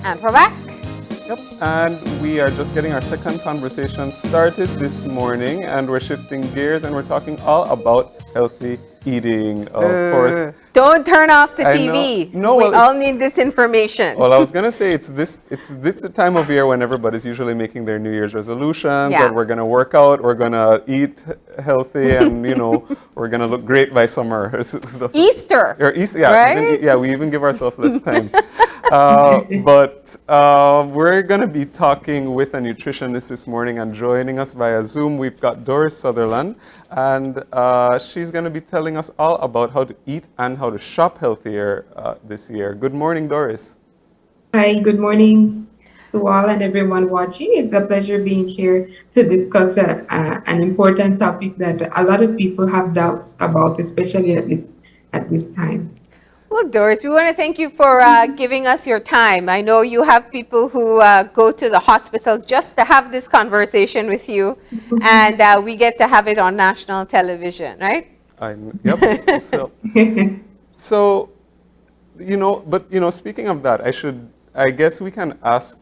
And we're back. Yep, and we are just getting our second conversation started this morning, and we're shifting gears and we're talking all about healthy eating. Of course, Don't turn off the I TV. know. No, we well, all need this information. Well, I was gonna say it's this time of year when everybody's usually making their New Year's resolutions. Yeah. That we're gonna work out, we're gonna eat healthy, and we're gonna look great by summer. Easter. Or Easter, yeah. Right? We even give ourselves less time. But we're going to be talking with a nutritionist this morning, and joining us via Zoom, we've got Doris Sutherland, and she's going to be telling us all about how to eat and how to shop healthier this year. Good morning, Doris. Hi, good morning to all and everyone watching. It's a pleasure being here to discuss an important topic that a lot of people have doubts about, especially at this time. Well, Doris, we want to thank you for giving us your time. I know you have people who go to the hospital just to have this conversation with you, and we get to have it on national television, right? Yep. So, speaking of that, I guess we can ask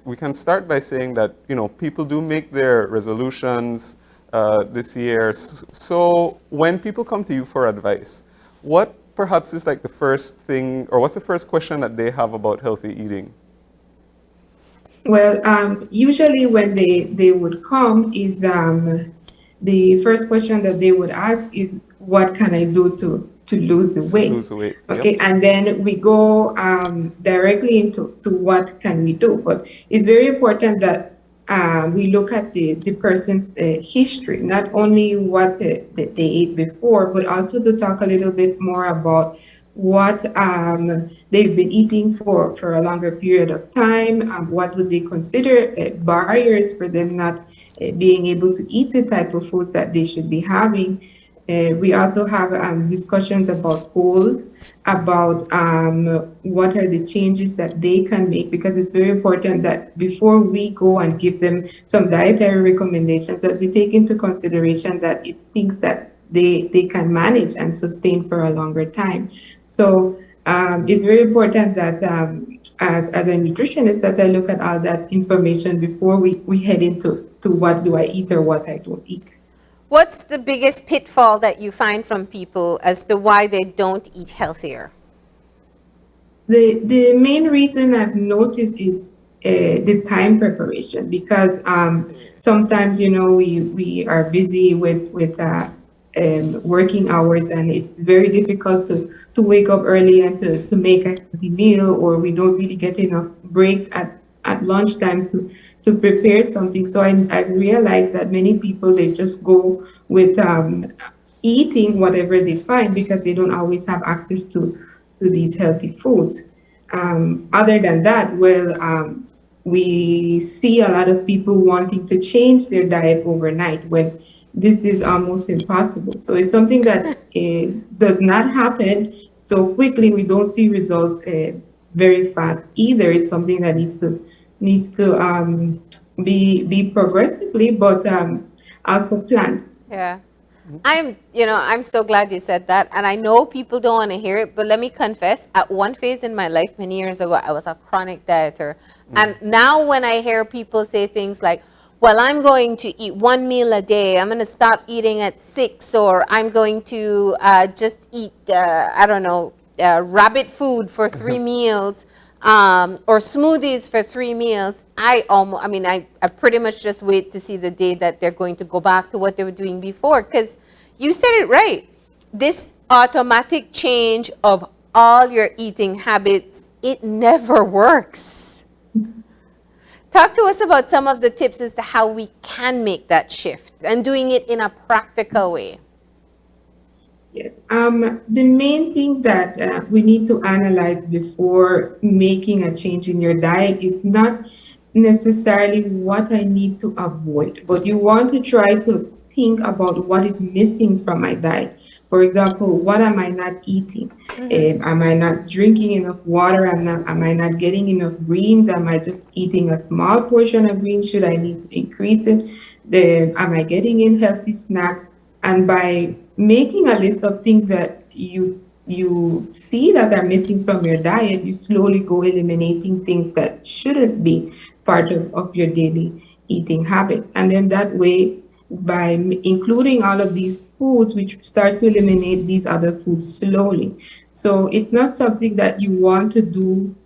we can start by saying that, people do make their resolutions this year. So when people come to you for advice, what perhaps is like the first thing, or what's the first question that they have about healthy eating? Well, usually when they would come is the first question that they would ask is, what can I do to lose the weight? Okay, yep. And then we go directly into what can we do. But it's very important that we look at the person's history, not only what they ate before, but also to talk a little bit more about what they've been eating for a longer period of time. What would they consider barriers for them not being able to eat the type of foods that they should be having. We also have discussions about goals, about what are the changes that they can make, because it's very important that before we go and give them some dietary recommendations, that we take into consideration that it's things that they can manage and sustain for a longer time. So it's very important that as a nutritionist, that I look at all that information before we head into what do I eat or what I don't eat. What's the biggest pitfall that you find from people as to why they don't eat healthier? The main reason I've noticed is the time preparation, because sometimes we are busy with working hours, and it's very difficult to wake up early and to make a healthy meal, or we don't really get enough break at lunchtime to prepare something. So I realized that many people, they just go with eating whatever they find, because they don't always have access to these healthy foods. Other than that, we see a lot of people wanting to change their diet overnight, when this is almost impossible. So it's something that does not happen so quickly. We don't see results very fast either. It's something that needs to be progressively, but also planned. Yeah. I'm so glad you said that. And I know people don't want to hear it, but let me confess, at one phase in my life many years ago, I was a chronic dieter. And now when I hear people say things like, well, I'm going to eat one meal a day, I'm going to stop eating at 6, or I'm going to just eat, rabbit food for 3 meals, or smoothies for 3 meals, I pretty much just wait to see the day that they're going to go back to what they were doing before. Because you said it right. This automatic change of all your eating habits, it never works. Talk to us about some of the tips as to how we can make that shift and doing it in a practical way. Yes. The main thing that we need to analyze before making a change in your diet is not necessarily what I need to avoid, but you want to try to think about what is missing from my diet. For example, what am I not eating? Am I not drinking enough water? Am I not getting enough greens? Am I just eating a small portion of greens? Should I need to increase it? Am I getting in healthy snacks? And by making a list of things that you you see that are missing from your diet, you slowly go eliminating things that shouldn't be part of your daily eating habits. And then that way, by including all of these foods, we start to eliminate these other foods slowly. So it's not something that you want to do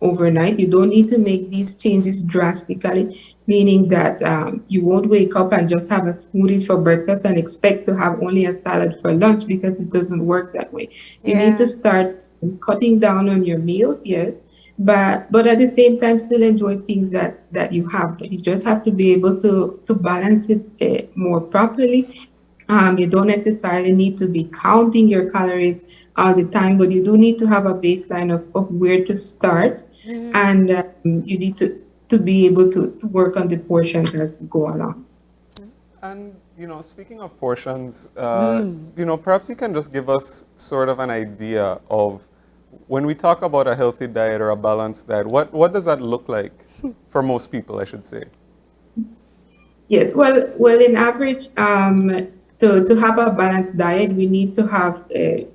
overnight. You don't need to make these changes drastically, meaning that you won't wake up and just have a smoothie for breakfast and expect to have only a salad for lunch, because it doesn't work that way. You need to start cutting down on your meals, yes, but at the same time still enjoy things that you have. But you just have to be able to balance it more properly. You don't necessarily need to be counting your calories all the time, but you do need to have a baseline of where to start. And you need to be able to work on the portions as you go along. And, speaking of portions, perhaps you can just give us sort of an idea of, when we talk about a healthy diet or a balanced diet, what does that look like for most people, I should say? Yes, well, in average, to have a balanced diet, we need to have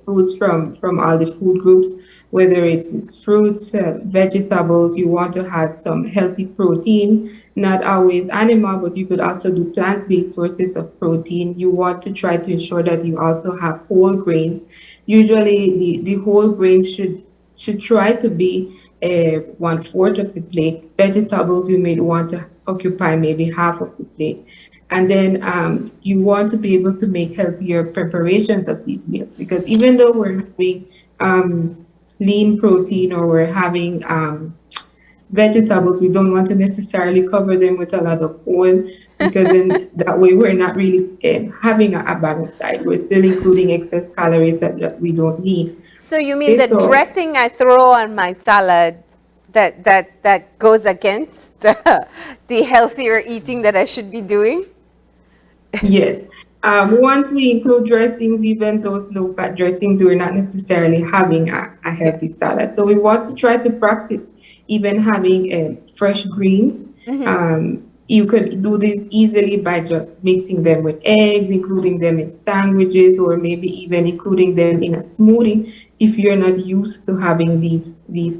foods from all the food groups, whether it's fruits, vegetables. You want to have some healthy protein, not always animal, but you could also do plant-based sources of protein. You want to try to ensure that you also have whole grains. Usually, the whole grains should try to be 1/4 of the plate. Vegetables, you may want to occupy maybe half of the plate. And then you want to be able to make healthier preparations of these meals, because even though we're having lean protein, or we're having vegetables, we don't want to necessarily cover them with a lot of oil, because then that way we're not really having a balanced diet. We're still including excess calories that we don't need. So you mean the dressing I throw on my salad that goes against the healthier eating that I should be doing? Yes. Once we include dressings, even those low-fat dressings, we're not necessarily having a healthy salad. So we want to try to practice even having fresh greens. You could do this easily by just mixing them with eggs, including them in sandwiches, or maybe even including them in a smoothie if you're not used to having these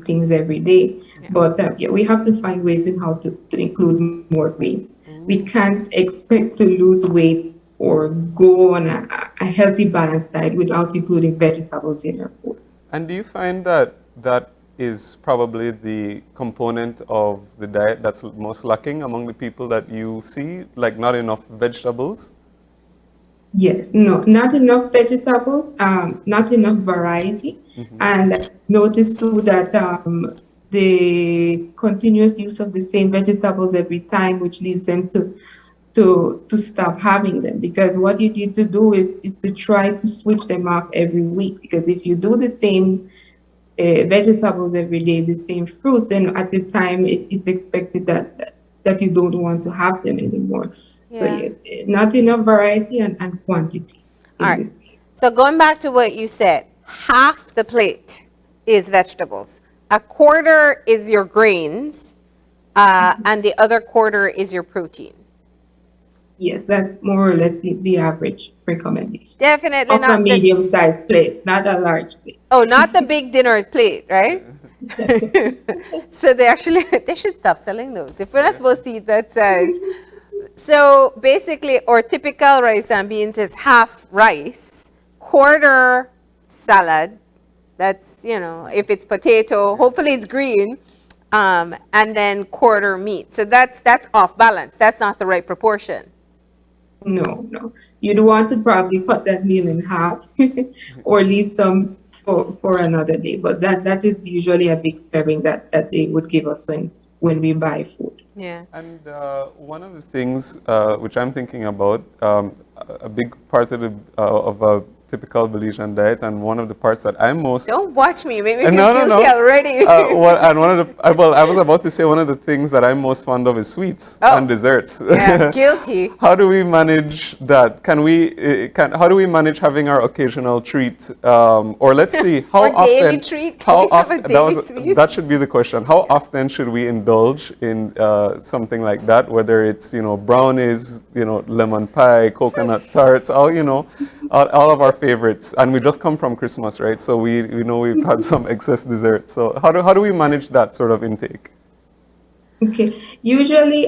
things every day. Yeah. But we have to find ways in how to include more greens. We can't expect to lose weight or go on a healthy balanced diet without including vegetables in our foods. And do you find that is probably the component of the diet that's most lacking among the people that you see, like not enough vegetables? Yes, no, not enough vegetables, not enough variety. And notice too that the continuous use of the same vegetables every time, which leads them to stop having them, because what you need to do is to try to switch them up every week. Because if you do the same vegetables every day, the same fruits, then at the time it's expected that you don't want to have them anymore. Yeah. So yes, not enough variety and quantity. All right. So going back to what you said, half the plate is vegetables, a quarter is your grains, and the other quarter is your protein. Yes, that's more or less the average recommendation. Definitely not a medium-sized plate, not a large plate. Oh, not the big dinner plate, right? So they should stop selling those. If we're not supposed to eat that size. So basically, or typical rice and beans is half rice, quarter salad. That's, if it's potato, hopefully it's green, and then quarter meat. So that's off balance. That's not the right proportion. No. You'd want to probably cut that meal in half or leave some for another day. But that is usually a big serving that they would give us when we buy food. Yeah. And one of the things which I'm thinking about, a big part of a typical Belizean diet, and one of the parts that I'm most... Don't watch me, make me feel guilty already. I was about to say one of the things that I'm most fond of is sweets and desserts. Yeah, guilty. How do we manage that? How do we manage having our occasional treat? Or let's see, how often... daily treat? Can we have a daily sweet? That should be the question. How often should we indulge in something like that? Whether it's, brownies, lemon pie, coconut tarts, all all of our favorites, and we just come from Christmas, right? So we know we've had some excess dessert. So how do we manage that sort of intake? Okay. Usually,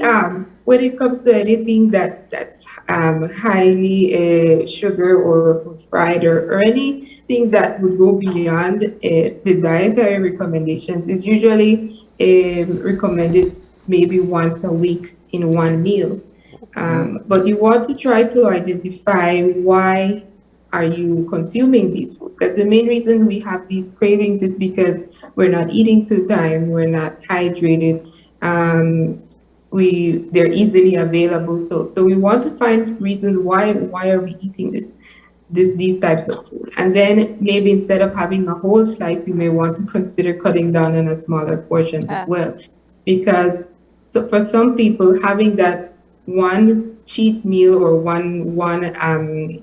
when it comes to anything that's highly sugar or fried or anything that would go beyond the dietary recommendations is usually recommended maybe once a week in one meal. But you want to try to identify why are you consuming these foods. Because the main reason we have these cravings is because we're not eating to time, we're not hydrated, they're easily available. So we want to find reasons why are we eating these types of food. And then maybe instead of having a whole slice, you may want to consider cutting down on a smaller portion as well. Because so for some people, having that one cheat meal or one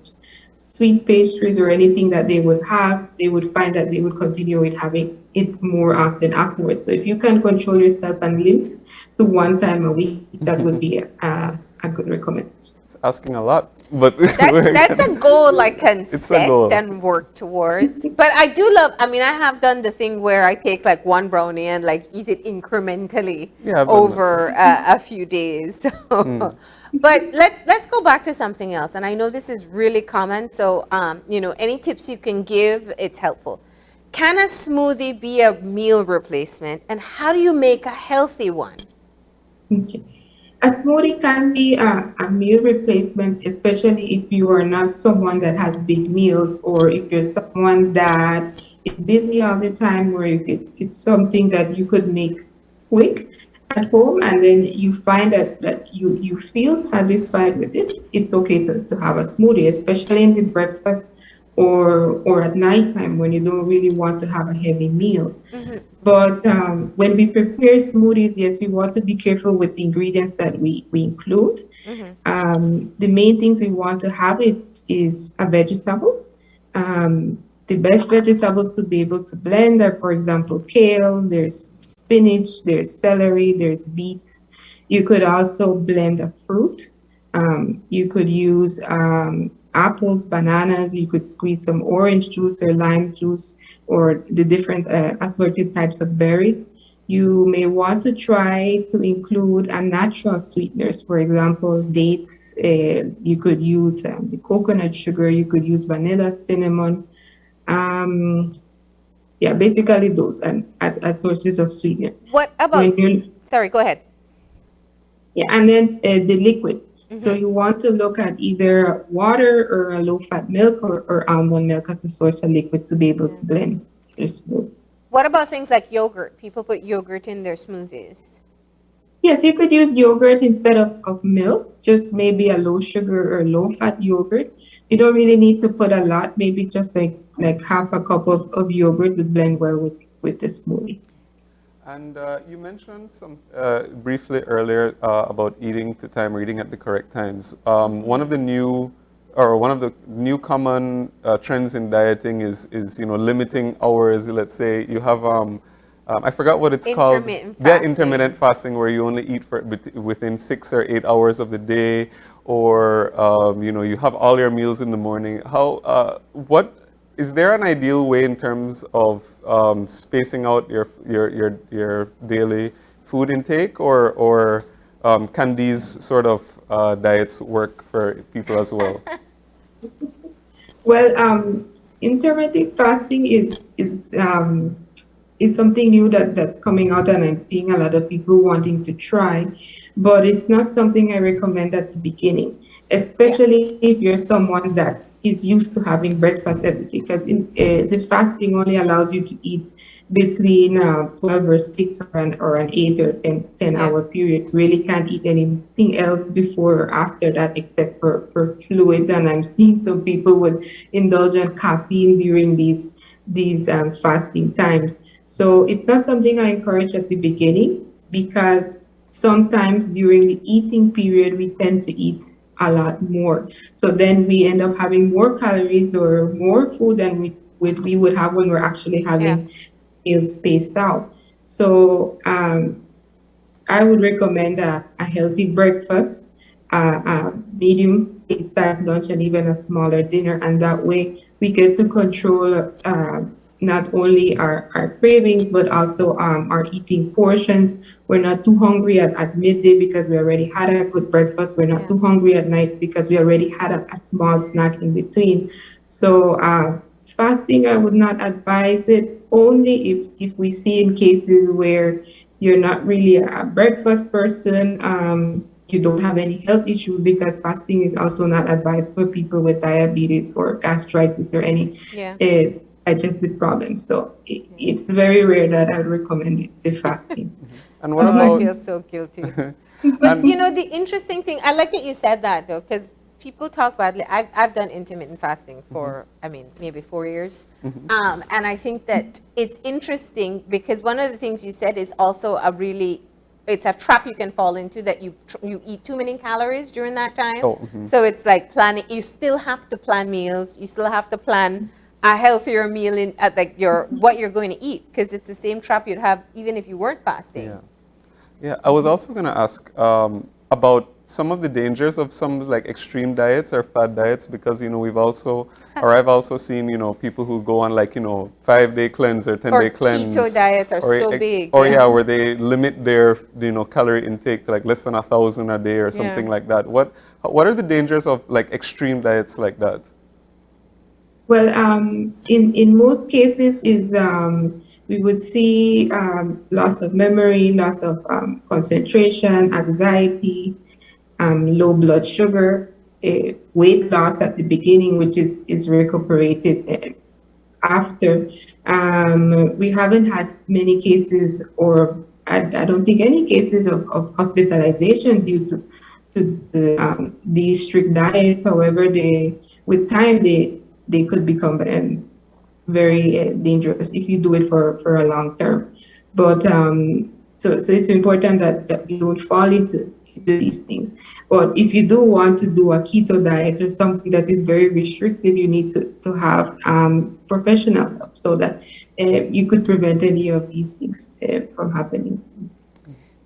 sweet pastries or anything that they would have, they would find that they would continue with having it more often afterwards. So if you can control yourself and limit to one time a week, that would be a good recommendation. It's asking a lot, but that's a goal I can It's a set goal. and work towards. But I do love, I mean, I have done the thing where I take like one brownie and like eat it incrementally Yeah, I've done over a few days. But let's go back to something else. And I know this is really common, so any tips you can give, it's helpful. Can a smoothie be a meal replacement, and how do you make a healthy one? Okay. A smoothie can be a meal replacement, especially if you are not someone that has big meals, or if you're someone that is busy all the time, or if it's something that you could make quick at home, and then you find that you feel satisfied with it. It's okay to have a smoothie, especially in the breakfast or at nighttime when you don't really want to have a heavy meal. But when we prepare smoothies, yes, we want to be careful with the ingredients that we include. The main things we want to have is a vegetable. The best vegetables to be able to blend are, for example, kale, there's spinach, there's celery, there's beets. You could also blend a fruit. You could use apples, bananas. You could squeeze some orange juice or lime juice or the different assorted types of berries. You may want to try to include a natural sweeteners, for example, dates. You could use the coconut sugar. You could use vanilla, cinnamon. Basically those as sources of sweetener. What about, sorry, go ahead. Yeah, and then the liquid. So you want to look at either water or a low-fat milk or almond milk as a source of liquid to be able to blend your smoothie. What about things like yogurt? People put yogurt in their smoothies. Yes, you could use yogurt instead of milk, just maybe a low sugar or low fat yogurt. You don't really need to put a lot, maybe just like half a cup of yogurt would blend well with the smoothie. And you mentioned some briefly earlier about eating to time or eating at the correct times. One of the new common trends in dieting is limiting hours. Let's say you have I forgot what it's called. Intermittent fasting, where you only eat within 6 or 8 hours of the day, or you have all your meals in the morning. What is there an ideal way in terms of spacing out your daily food intake, or can these sort of diets work for people as well? Well, intermittent fasting is something new that's coming out, and I'm seeing a lot of people wanting to try, but it's not something I recommend at the beginning, especially if you're someone that is used to having breakfast every day, because the fasting only allows you to eat between 12 or 6 or an 8 or 10 hour period. You really can't eat anything else before or after that except for fluids, and I'm seeing some people would indulge in caffeine during these fasting times. So it's not something I encourage at the beginning, because sometimes during the eating period, we tend to eat a lot more. So then we end up having more calories or more food than we would have when we're actually having meals spaced out. So I would recommend a healthy breakfast, a medium size lunch and even a smaller dinner, and that way we get to control not only our cravings but also our eating portions. We're not too hungry at midday because we already had a good breakfast. We're not too hungry at night because we already had a small snack in between. So fasting, I would not advise it, only if we see in cases where you're not really a breakfast person, you don't have any health issues, because fasting is also not advised for people with diabetes or gastritis or any digestive problems. So it's very rare that I would recommend the fasting. And what about? I feel so guilty. But the interesting thing, I like that you said that though, because people talk badly. I've done intermittent fasting for, maybe 4 years. And I think that it's interesting because one of the things you said is also it's a trap you can fall into, that you eat too many calories during that time. So it's like planning. You still have to plan meals. You still have to plan a healthier meal at like what you're going to eat, because it's the same trap you'd have even if you weren't fasting. Yeah. I was also going to ask about some of the dangers of some like extreme diets or fad diets, because I've also seen people who go on like 5-day cleanse or 10-day cleanse. Keto diets are so big. Where they limit their calorie intake to like less than 1,000 a day or something like that. What are the dangers of like extreme diets like that? Well, in most cases we would see loss of memory, loss of concentration, anxiety, low blood sugar, weight loss at the beginning, which is recuperated after. We haven't had many cases, or I don't think any cases of hospitalization due to these strict diets. However, with time they could become very dangerous if you do it for a long term. But so it's important that we don't fall into these things. But if you do want to do a keto diet or something that is very restrictive, you need to have professional help, so that you could prevent any of these things from happening.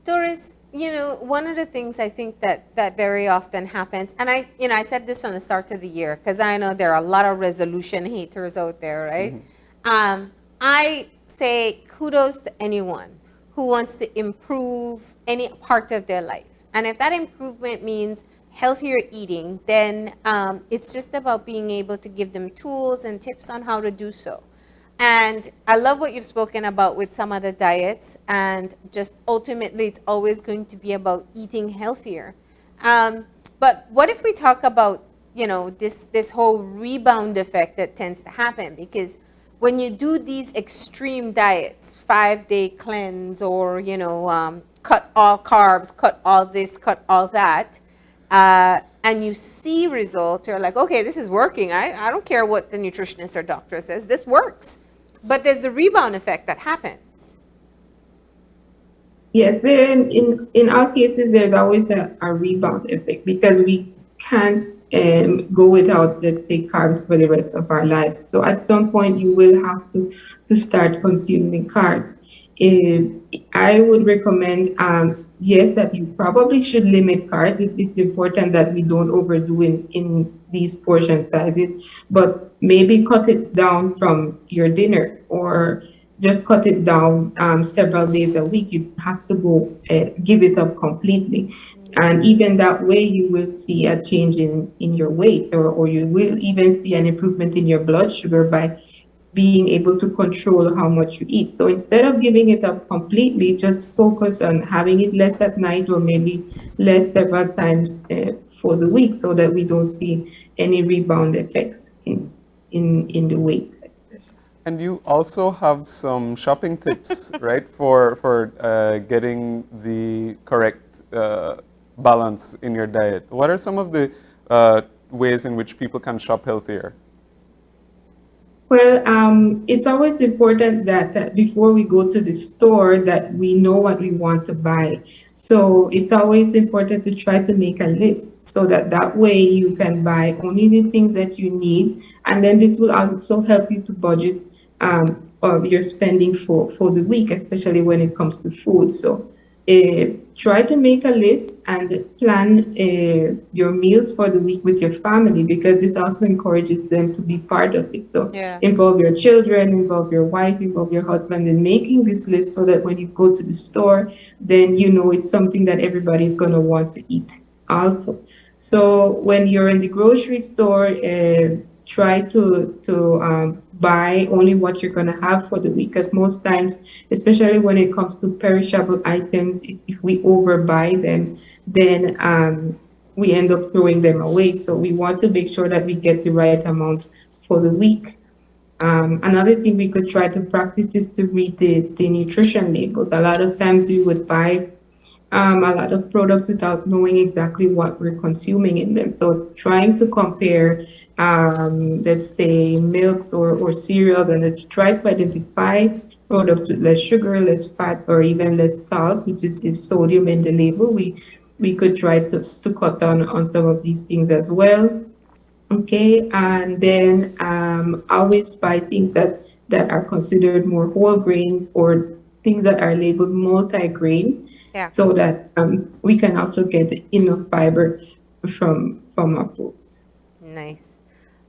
Doris, one of the things I think that very often happens, and I said this from the start of the year, because I know there are a lot of resolution haters out there, right? I say kudos to anyone who wants to improve any part of their life. And if that improvement means healthier eating, then it's just about being able to give them tools and tips on how to do so. And I love what you've spoken about with some of the diets, and just ultimately it's always going to be about eating healthier. But what if we talk about, this whole rebound effect that tends to happen? Because when you do these extreme diets, 5-day cleanse, or, cut all carbs, cut all this, cut all that, and you see results, you're like, okay, this is working. I don't care what the nutritionist or doctor says, this works. But there's the rebound effect that happens. Yes, in all cases, there's always a rebound effect, because we can't go without, let's say, carbs for the rest of our lives. So at some point, you will have to start consuming carbs. I would recommend, yes, that you probably should limit carbs. It's important that we don't overdo in these portion sizes, but maybe cut it down from your dinner, or just cut it down several days a week. You have to go give it up completely. And even that way, you will see a change in your weight, or you will even see an improvement in your blood sugar by being able to control how much you eat. So instead of giving it up completely, just focus on having it less at night, or maybe less several times for the week, so that we don't see any rebound effects in the weight, especially. And you also have some shopping tips, right, for getting the correct balance in your diet. What are some of the ways in which people can shop healthier? Well, it's always important that before we go to the store, that we know what we want to buy. So it's always important to try to make a list, so that way you can buy only the things that you need. And then this will also help you to budget of your spending for the week, especially when it comes to food. So try to make a list and plan your meals for the week with your family, because this also encourages them to be part of it. So Yeah. involve your children, involve your wife, involve your husband in making this list, so that when you go to the store, then you know it's something that everybody's going to want to eat also. So when you're in the grocery store, try to buy only what you're going to have for the week, because most times, especially when it comes to perishable items, if we overbuy them, then we end up throwing them away. So we want to make sure that we get the right amount for the week. Another thing we could try to practice is to read the nutrition labels. A lot of times we would buy a lot of products without knowing exactly what we're consuming in them. So trying to compare, let's say, milks or cereals, and let's try to identify products with less sugar, less fat, or even less salt, which is sodium in the label. We could try to cut down on some of these things as well. Okay, and then always buy things that are considered more whole grains, or things that are labeled multi-grain, Yeah. so that we can also get enough fiber from our foods. Nice.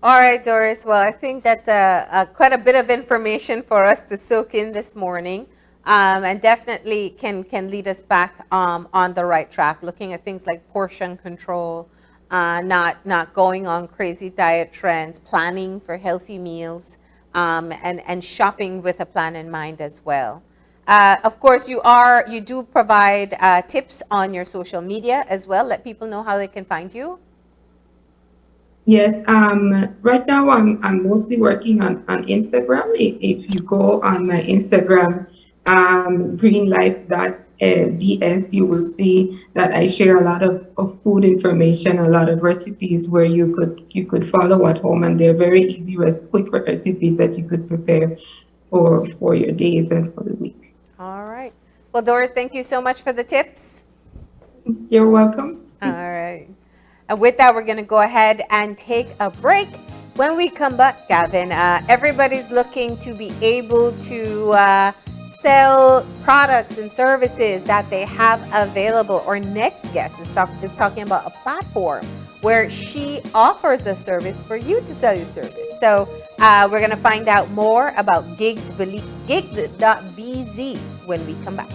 All right, Doris. Well, I think that's a quite a bit of information for us to soak in this morning, and definitely can lead us back on the right track. Looking at things like portion control, not going on crazy diet trends, planning for healthy meals, and shopping with a plan in mind as well. Of course, you do provide tips on your social media as well. Let people know how they can find you. Yes, right now I'm mostly working on Instagram. If you go on my Instagram, greenlife.ds, you will see that I share a lot of food information, a lot of recipes where you could follow at home, and they're very easy, quick recipes that you could prepare for your days and for the week. All right. Well, Doris, thank you so much for the tips. You're welcome. All right. And with that, we're going to go ahead and take a break. When we come back, Gavin, everybody's looking to be able to sell products and services that they have available. Our next guest is talking about a platform where she offers a service for you to sell your service. So we're going to find out more about Gig.bz when we come back.